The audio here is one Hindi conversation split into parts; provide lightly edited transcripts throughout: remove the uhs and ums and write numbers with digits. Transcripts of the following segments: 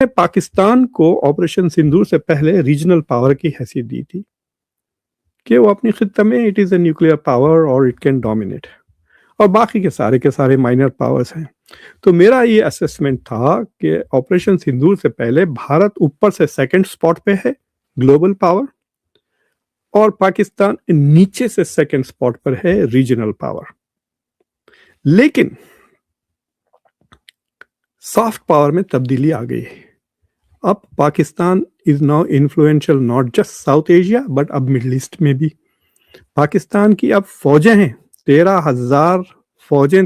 ने पाकिस्तान को ऑपरेशन सिंदूर से पहले रीजनल पावर की हैसियत दी थी कि वो अपनी खित्ते में it is a nuclear power और इट कैन डोमिनेट, और बाकी के सारे माइनर पावर्स हैं। तो मेरा ये असेसमेंट था कि ऑपरेशन सिंदूर से पहले भारत ऊपर से सेकंड स्पॉट पे है ग्लोबल पावर, और पाकिस्तान नीचे से सेकंड स्पॉट पर है रीजनल पावर। लेकिन सॉफ्ट पावर में तब्दीली आ गई है। अब Pakistan is now influential not just south Asia but अब मिडल ईस्ट में भी। पाकिस्तान की अब फौजें हैं, 13,000 फौजें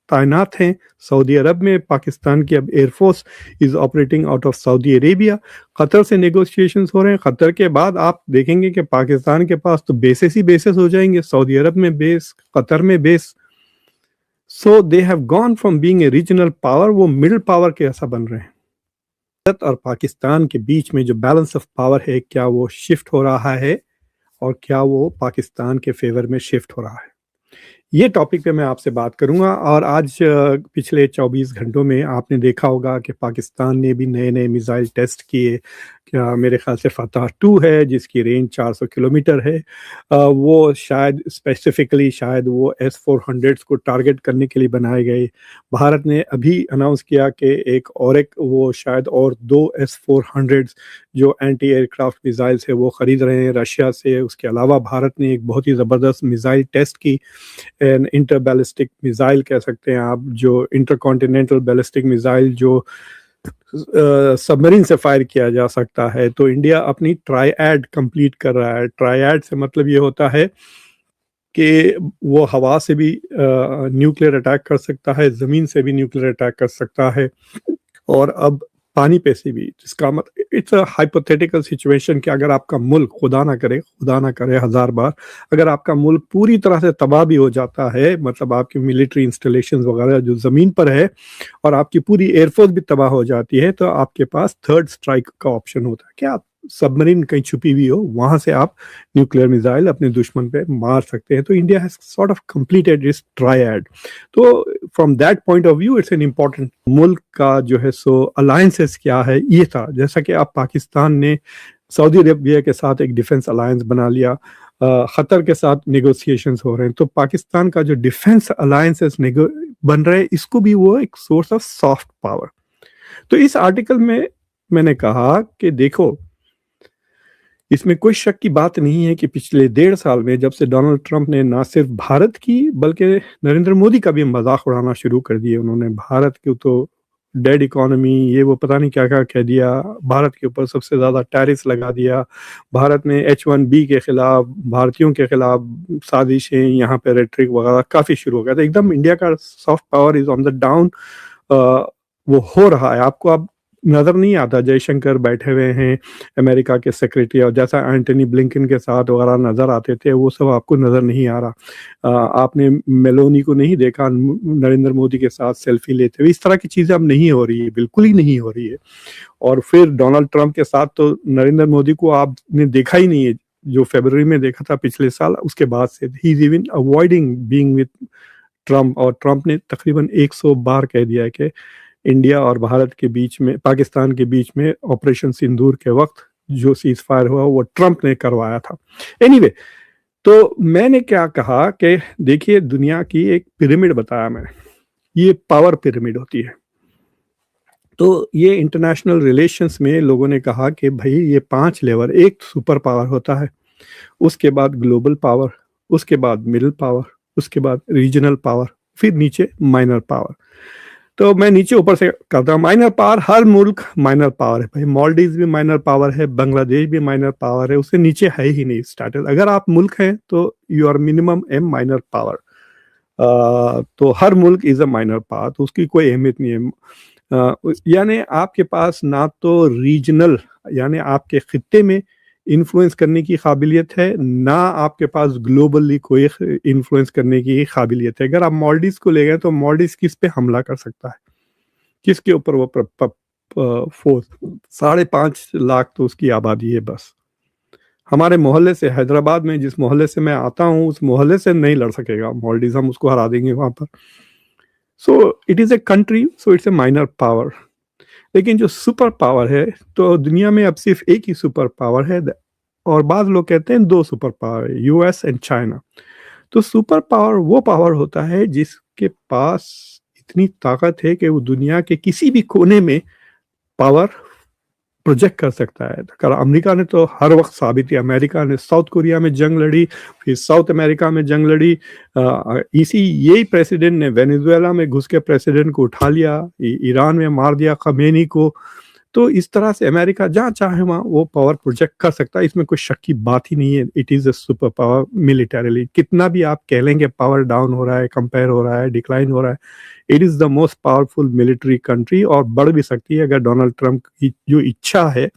तैनात हैं सऊदी अरब में। पाकिस्तान की अब air force is operating out of Saudi Arabia. Qatar से नेगोशिएशंस हो रहे हैं। कतर के बाद आप देखेंगे कि पाकिस्तान के पास तो बेसेस ही बेसेस हो जाएंगे, सऊदी अरब में बेस, कतर में base. So they have gone from being a regional power, वो मिडिल पावर के ऐसा बन रहे हैं। भारत और पाकिस्तान के बीच में जो बैलेंस ऑफ पावर है, क्या वो शिफ्ट हो रहा है और क्या वो पाकिस्तान के फेवर में शिफ्ट हो रहा है, ये टॉपिक पे मैं आपसे बात करूंगा। और आज पिछले 24 घंटों में आपने देखा होगा कि पाकिस्तान ने भी नए नए मिसाइल टेस्ट किए। क्या मेरे ख्याल से फतह 2 है जिसकी रेंज 400 किलोमीटर है। वो शायद स्पेसिफिकली शायद वो S-400 को टारगेट करने के लिए बनाए गए। भारत ने अभी अनाउंस किया कि एक वो शायद और 2 S-400 जो एंटी एयरक्राफ्ट मिसाइल्स है वो खरीद रहे हैं रशिया से। उसके अलावा भारत ने एक बहुत ही ज़बरदस्त मिसाइल टेस्ट की, इंटर बैलिस्टिक मिसाइल कह सकते हैं आप, जो इंटर कॉन्टिनेंटल बैलिस्टिक मिसाइल जो सबमरीन से फायर किया जा सकता है। तो इंडिया अपनी ट्रायड कंप्लीट कर रहा है। ट्रायड से मतलब ये होता है कि वो हवा से भी न्यूक्लियर अटैक कर सकता है, ज़मीन से भी न्यूक्लियर अटैक कर सकता है, और अब पानी पे से भी। जिसका मतलब इट्स अ हाइपोथेटिकल सिचुएशन कि अगर आपका मुल्क खुदा ना करे 1000 बार, अगर आपका मुल्क पूरी तरह से तबाह भी हो जाता है, मतलब आपकी मिलिट्री इंस्टॉलेशंस वगैरह जो ज़मीन पर है, और आपकी पूरी एयरफोर्स भी तबाह हो जाती है, तो आपके पास थर्ड स्ट्राइक का ऑप्शन होता है कि आप सबमरीन कहीं छुपी हुई हो, वहां से आप न्यूक्लियर मिसाइल अपने दुश्मन पे मार सकते हैं। तो India has sort of completed this triad. तो from that point of view it's an important. मुल्क का जो है सो अलायंसेस क्या है, ये था। जैसा कि अब पाकिस्तान ने सऊदी अरेबिया के साथ एक डिफेंस अलायंस बना लिया, खतर के साथ नेगोशिएशंस हो रहे हैं, तो पाकिस्तान का जो डिफेंस अलायंसेस बन रहे हैं, इसको भी वो एक सोर्स ऑफ सॉफ्ट पावर। तो इस आर्टिकल में मैंने कहा कि देखो, इसमें कोई शक की बात नहीं है कि पिछले 1.5 साल में जब से डोनाल्ड ट्रंप ने ना सिर्फ भारत की बल्कि नरेंद्र मोदी का भी मजाक उड़ाना शुरू कर दिया। उन्होंने भारत के तो डेड इकोनॉमी, ये वो पता नहीं क्या क्या कह दिया, भारत के ऊपर सबसे ज़्यादा टैरिफ्स लगा दिया, भारत में H-1B के खिलाफ, भारतीयों के खिलाफ साजिशें, यहाँ पे रेट्रिक वगैरह काफ़ी शुरू हो गया था। एकदम इंडिया का soft power is on the down. वो हो रहा है। आपको अब नज़र नहीं आता, जयशंकर बैठे हुए हैं अमेरिका के सेक्रेटरी, और जैसा एंटनी ब्लिंकन के साथ वगैरह नज़र आते थे, वो सब आपको नज़र नहीं आ रहा। आपने मेलोनी को नहीं देखा नरेंद्र मोदी के साथ सेल्फी लेते हुए। इस तरह की चीज़ें अब नहीं हो रही है, बिल्कुल ही नहीं हो रही है। और फिर डोनाल्ड ट्रंप के साथ तो नरेंद्र मोदी को आपने देखा ही नहीं है, जो फरवरी में देखा था पिछले साल, उसके बाद से he is even avoiding being with Trump. और ट्रंप ने तकरीबन 100 बार कह दिया है कि इंडिया और भारत के बीच में, पाकिस्तान के बीच में ऑपरेशन सिंदूर के वक्त जो सीज फायर हुआ वो ट्रंप ने करवाया था। एनीवे, तो मैंने क्या कहा कि देखिए, दुनिया की एक पिरामिड बताया मैंने, ये पावर पिरामिड होती है। तो ये इंटरनेशनल रिलेशंस में लोगों ने कहा कि भाई ये 5 लेवल, एक सुपर पावर होता है, उसके बाद ग्लोबल पावर, उसके बाद मिडिल पावर, उसके बाद रीजनल पावर, फिर नीचे माइनर पावर। तो मैं नीचे ऊपर से करता हूँ। माइनर पावर, हर मुल्क माइनर पावर है भाई। मालदीव भी माइनर पावर है, बांग्लादेश भी माइनर पावर है, उससे नीचे है ही नहीं स्टेटस। अगर आप मुल्क हैं तो you are minimum a minor power. तो हर मुल्क इज अ माइनर पावर, तो उसकी कोई अहमियत नहीं है। यानी आपके पास ना तो रीजनल, यानी आपके खित्ते में इन्फ्लुएंस करने की काबिलियत है, ना आपके पास ग्लोबली कोई इन्फ्लुएंस करने की काबिलियत है। अगर आप मालदीव को ले गए तो मालदीव किस पे हमला कर सकता है, किसके ऊपर वो फोर्स? 5.5 लाख तो उसकी आबादी है बस। हमारे मोहल्ले से, हैदराबाद में जिस मोहल्ले से मैं आता हूँ, उस मोहल्ले से नहीं लड़ सकेगा मालदीव, हम उसको हरा देंगे वहां पर। So it is a country, so it's a minor power. लेकिन जो सुपर पावर है, तो दुनिया में अब सिर्फ एक ही सुपर पावर है, और बाद लोग कहते हैं दो सुपर पावर है, यूएस एंड चाइना। तो सुपर पावर वो पावर होता है जिसके पास इतनी ताकत है कि वो दुनिया के किसी भी कोने में पावर प्रोजेक्ट कर सकता है। अमेरिका ने तो हर वक्त साबित किया, अमेरिका ने साउथ कोरिया में जंग लड़ी, फिर साउथ अमेरिका में जंग लड़ी, इसी यही प्रेसिडेंट ने वेनेजुएला में घुस के प्रेसिडेंट को उठा लिया, ईरान में मार दिया खमेनी को। तो इस तरह से अमेरिका जहाँ चाहे वहाँ वो पावर प्रोजेक्ट कर सकता है, इसमें कोई शक की बात ही नहीं है। It is a super power militarily. कितना भी आप कह लेंगे पावर डाउन हो रहा है, कंपेयर हो रहा है, डिक्लाइन हो रहा है, it is the most powerful military country, और बढ़ भी सकती है अगर डोनाल्ड ट्रंप की जो इच्छा है।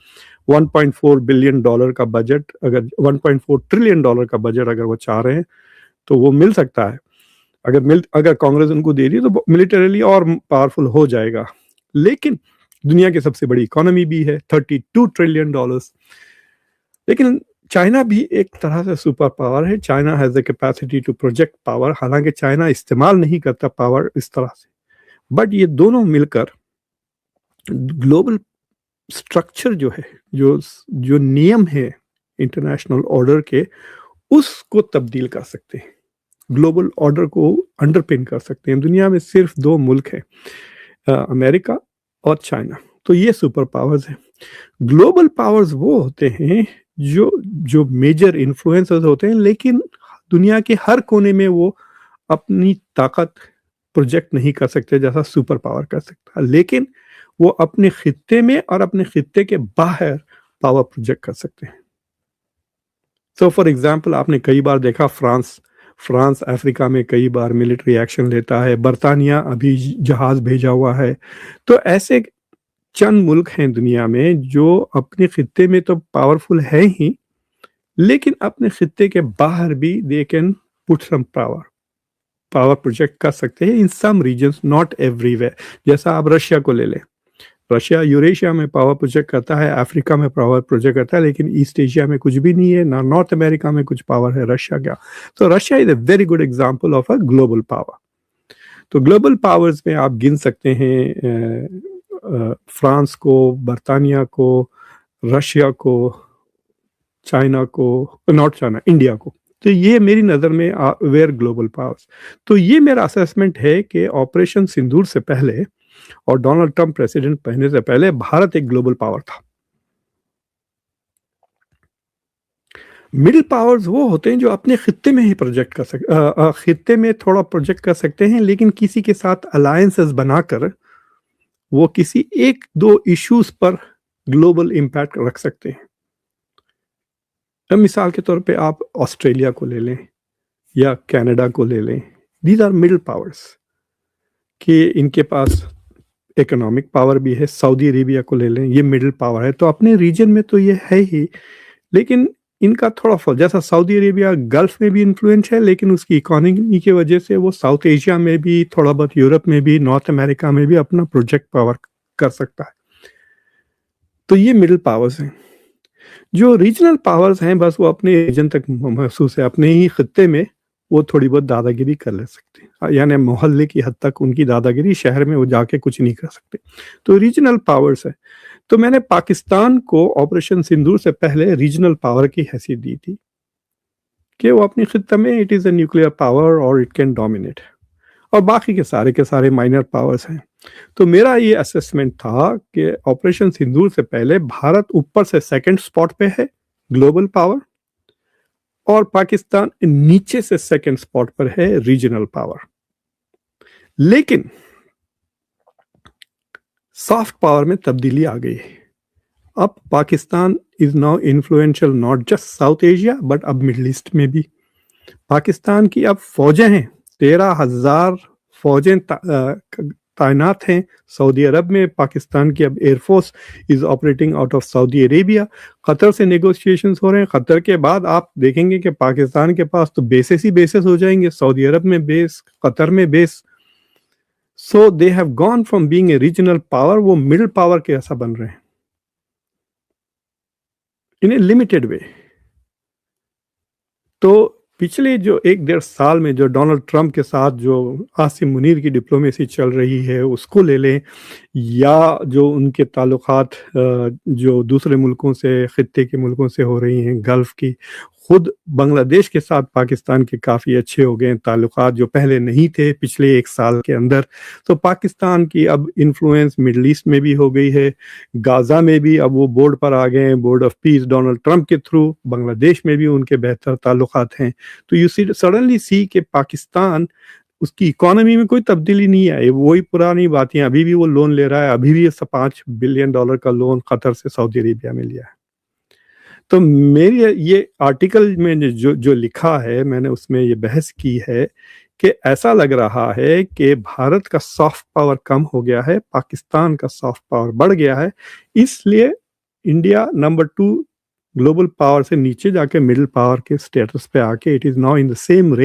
1.4 बिलियन डॉलर का बजट, अगर 1.4 ट्रिलियन डॉलर का बजट अगर वो चाह रहे हैं तो वो मिल सकता है। अगर कांग्रेस उनको दे रही है तो मिलिटरीली और पावरफुल हो जाएगा। लेकिन दुनिया की सबसे बड़ी इकोनॉमी भी है, 32 ट्रिलियन डॉलर्स। लेकिन चाइना भी एक तरह से सुपर पावर है। China has the capacity to project power, हालांकि चाइना इस्तेमाल नहीं करता पावर इस तरह से, बट ये दोनों मिलकर ग्लोबल स्ट्रक्चर जो है, जो जो नियम है इंटरनेशनल ऑर्डर के, उसको तब्दील कर सकते हैं, ग्लोबल ऑर्डर को अंडरपिन कर सकते हैं। दुनिया में सिर्फ दो मुल्क हैं, अमेरिका और चाइना। तो ये सुपर पावर्स हैं। ग्लोबल पावर्स वो होते हैं जो जो मेजर इन्फ्लुएंसर्स होते हैं, लेकिन दुनिया के हर कोने में वो अपनी ताकत प्रोजेक्ट नहीं कर सकते जैसा सुपर पावर कर सकता, लेकिन वो अपने खित्ते में और अपने खित्ते के बाहर पावर प्रोजेक्ट कर सकते हैं। सो फॉर एग्जाम्पल, आपने कई बार देखा फ्रांस अफ्रीका में कई बार मिलिट्री एक्शन लेता है, बरतानिया अभी जहाज भेजा हुआ है। तो ऐसे चंद मुल्क हैं दुनिया में जो अपने खित्ते में तो पावरफुल है ही, लेकिन अपने खित्ते के बाहर भी they can put some power project कर सकते हैं in some regions, not everywhere. जैसा आप रशिया को ले लें, रशिया यूरेशिया में पावर प्रोजेक्ट करता है, अफ्रीका में पावर प्रोजेक्ट करता है, लेकिन ईस्ट एशिया में कुछ भी नहीं है, ना नॉर्थ अमेरिका में कुछ पावर है। रशिया क्या? तो Russia is a very good example of a global power. तो ग्लोबल पावर्स में आप गिन सकते हैं फ्रांस को, बरतानिया को, रशिया को, चाइना को, नॉट चाइना, इंडिया को। तो ये मेरी नज़र में वेयर ग्लोबल पावर्स। तो ये मेरा असेसमेंट है कि ऑपरेशन सिंदूर से पहले और डोनाल्ड ट्रंप प्रेसिडेंट बनने से पहले भारत एक ग्लोबल पावर था। मिडिल पावर्स वो होते हैं जो अपने खित्ते में ही प्रोजेक्ट कर सकते, खित्ते में थोड़ा प्रोजेक्ट कर सकते हैं, लेकिन किसी के साथ अलायंसेस बनाकर वो किसी एक दो इश्यूज पर ग्लोबल इम्पैक्ट रख सकते हैं। अब मिसाल के तौर पे आप ऑस्ट्रेलिया को ले लें या कनाडा को ले लें, दीज आर मिडिल पावर्स कि इनके पास इकोनॉमिक पावर भी है। सऊदी अरेबिया को ले लें, ये मिडिल पावर है, तो अपने रीजन में तो ये है ही, लेकिन इनका थोड़ा फर्क, जैसा सऊदी अरेबिया गल्फ में भी इन्फ्लुएंस है, लेकिन उसकी इकोनॉमी की वजह से वो साउथ एशिया में भी, थोड़ा बहुत यूरोप में भी, नॉर्थ अमेरिका में भी अपना प्रोजेक्ट पावर कर सकता है। तो ये मिडिल पावर्स हैं। जो रीजनल पावर्स हैं, बस वो अपने रीजन तक महसूस है, अपने ही खत्ते में वो थोड़ी बहुत दादागिरी कर ले सकते हैं, यानी मोहल्ले की हद तक उनकी दादागिरी, शहर में वो जाके कुछ नहीं कर सकते। तो रीजनल पावर्स है। तो मैंने पाकिस्तान को ऑपरेशन सिंदूर से पहले रीजनल पावर की हैसियत दी थी कि वो अपनी खित्ते में it is a nuclear power और इट कैन डोमिनेट, और बाकी के सारे माइनर पावर्स हैं। तो मेरा ये असेसमेंट था कि ऑपरेशन सिंदूर से पहले भारत ऊपर से सेकंड स्पॉट पे है ग्लोबल पावर, और पाकिस्तान नीचे से सेकंड स्पॉट पर है रीजनल पावर। लेकिन सॉफ्ट पावर में तब्दीली आ गई है। अब Pakistan is now influential not just south Asia but अब मिडल ईस्ट में भी। पाकिस्तान की अब फौजें हैं, 13,000 फौजें तैनात हैं सऊदी अरब में। पाकिस्तान की अब air force is operating out of Saudi Arabia. Qatar से नेगोशिएशंस हो रहे हैं। कतर के बाद आप देखेंगे कि पाकिस्तान के पास तो बेसेस ही बेसेस हो जाएंगे, सऊदी अरब में बेस, कतर में base. So they have gone from being a regional power, वो मिडिल पावर के ऐसा बन रहे हैं इन ए लिमिटेड वे। तो पिछले जो 1-1.5 साल में जो डोनाल्ड ट्रंप के साथ जो आसिम मुनीर की डिप्लोमेसी चल रही है उसको ले लें, या जो उनके ताल्लुकात जो दूसरे मुल्कों से, खित्ते के मुल्कों से हो रही हैं, गल्फ की, खुद बांग्लादेश के साथ पाकिस्तान के काफ़ी अच्छे हो गए हैं ताल्लुकात, जो पहले नहीं थे पिछले 1 साल के अंदर। तो पाकिस्तान की अब इन्फ्लुएंस मिडल ईस्ट में भी हो गई है, गाज़ा में भी अब वो बोर्ड पर आ गए हैं, board of peace Donald Trump के थ्रू। बांग्लादेश में भी उनके बेहतर ताल्लुकात हैं। तो यू सी सडनली सी कि पाकिस्तान, उसकी इकोनॉमी में कोई तब्दीली नहीं आई, वही पुरानी बातें, अभी भी वो लोन ले रहा है, अभी भी $5 बिलियन का लोन कतर से सऊदी अरेबिया में लिया है। तो मेरी ये आर्टिकल में जो जो लिखा है, मैंने उसमें ये बहस की है कि ऐसा लग रहा है कि भारत का सॉफ्ट पावर कम हो गया है, पाकिस्तान का सॉफ्ट पावर बढ़ गया है, इसलिए इंडिया नंबर 2 ग्लोबल पावर से नीचे जाके मिडिल पावर के स्टेटस पे आके it is now in the same range